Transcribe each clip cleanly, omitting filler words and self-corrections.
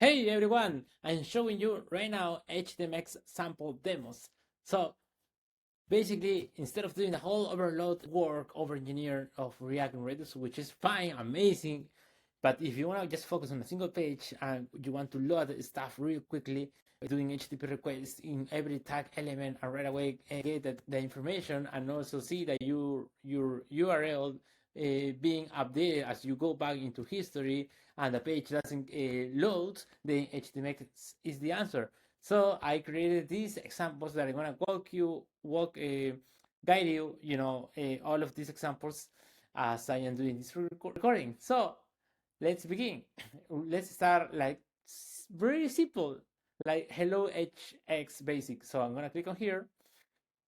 Hey everyone, I'm showing you right now HTMX sample demos. So basically, instead of doing the whole overload work over engineer of React and Redux, which is fine, amazing, but if you want to just focus on a single page and you want to load stuff real quickly, doing HTTP requests in every tag element and right away get the information and also see that your URL being updated as you go back into history and the page doesn't load, then HTMX is the answer. So I created these examples that I'm gonna guide you, all of these examples as I am doing this recording. So let's begin. Let's start like very simple, like hello HX basic. So I'm gonna click on here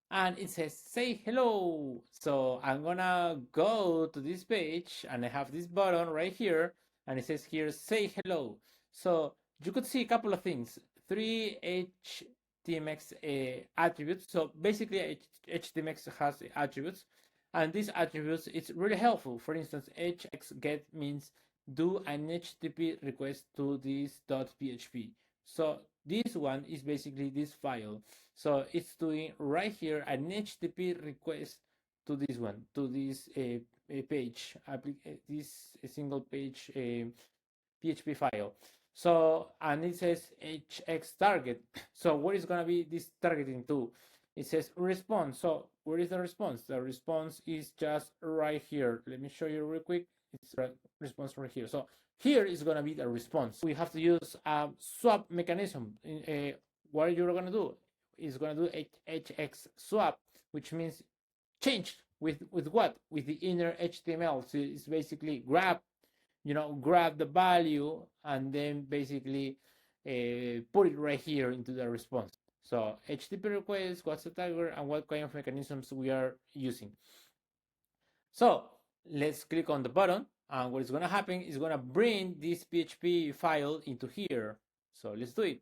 and it says say hello. So I'm gonna go to this page and I have this button right here and it says here say hello. So you could see a couple of things, three HTMX attributes. So basically HTMX has attributes and these attributes it's really helpful. For instance, hx get means do an HTTP request to this .php. So this one is basically this file. So it's doing right here an HTTP request to this one, to this page, this single page PHP file. So, and it says HX target. So what is going to be this targeting to? It says response. So where is the response? The response is just right here. Let me show you real quick. It's response right here. So here is going to be the response. We have to use a swap mechanism. What you're going to do is going to do HX swap, which means change with what? With the inner HTML. So it's basically grab the value and then basically put it right here into the response. So HTTP request, what's the tagger, and what kind of mechanisms we are using. So let's click on the button, and what is going to happen is going to bring this PHP file into here. So let's do it.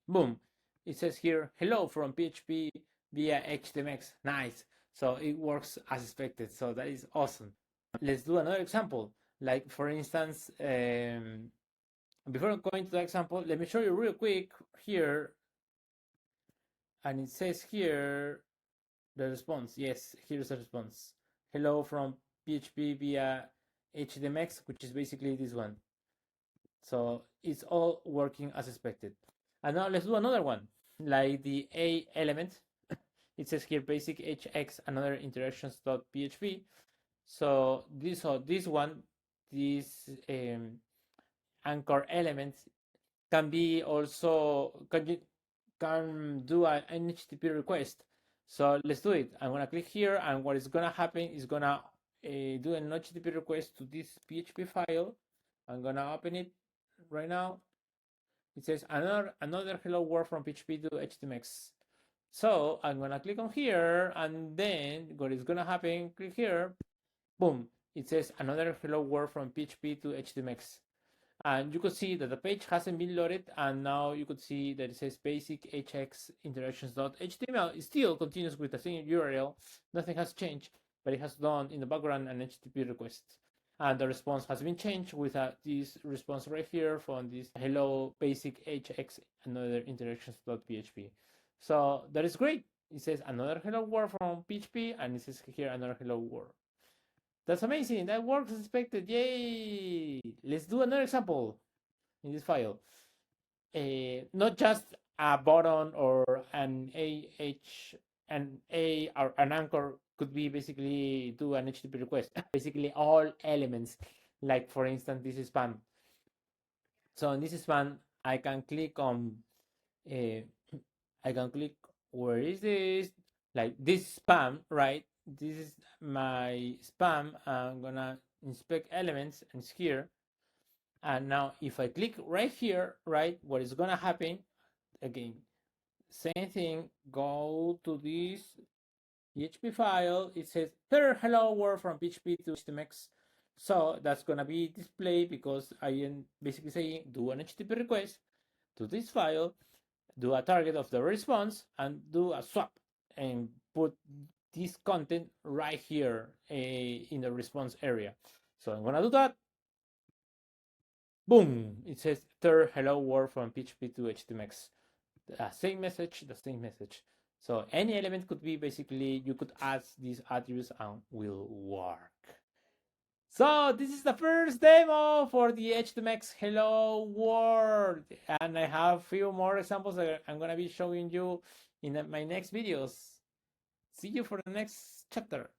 Boom. It says here, hello from PHP via HTMX. Nice. So it works as expected. So that is awesome. Let's do another example. Like for instance, before going to the example, let me show you real quick here. And it says here the response. Yes, here's the response. Hello from PHP via HTMX, which is basically this one. So it's all working as expected. And now let's do another one, like the A element. It says here basic hx another interactions.php. So this one, this anchor element can be also can do an HTTP request. So let's do it. I'm gonna click here, and what is gonna happen is gonna do an HTTP request to this PHP file. I'm gonna open it right now. It says another hello world from PHP to HTMX. So I'm gonna click on here, and then what is gonna happen? Click here, boom. It says another hello world from PHP to HTMX. And you could see that the page hasn't been loaded, and now you could see that it says basic hx interactions.html. It still continues with the same URL. Nothing has changed, but it has done in the background an HTTP request. And the response has been changed with this response right here from this hello basic hx another interactions.php. So that is great. It says another hello world from PHP, and it says here another hello world. That's amazing. That works as expected. Yay! Let's do another example in this file. Not just a button or an or an anchor could be basically do an HTTP request. Basically all elements, like for instance, this is spam. So in this span, I can click on, where is this? Like this spam, right? This is my spam. I'm gonna inspect elements and it's here. And now if I click right here, right, what is gonna happen? Again, same thing, go to this PHP file. It says, hello world from PHP to HTMX. So that's gonna be displayed because I am basically saying do an HTTP request to this file, do a target of the response, and do a swap and put this content right here in the response area. So I'm gonna do that. boom, it says third hello world from PHP to HTMX. Same message, the same message. So any element could be basically, you could add these attributes and will work. So this is the first demo for the HTMX Hello World, and I have a few more examples that I'm gonna be showing you in my next videos. See you for the next chapter.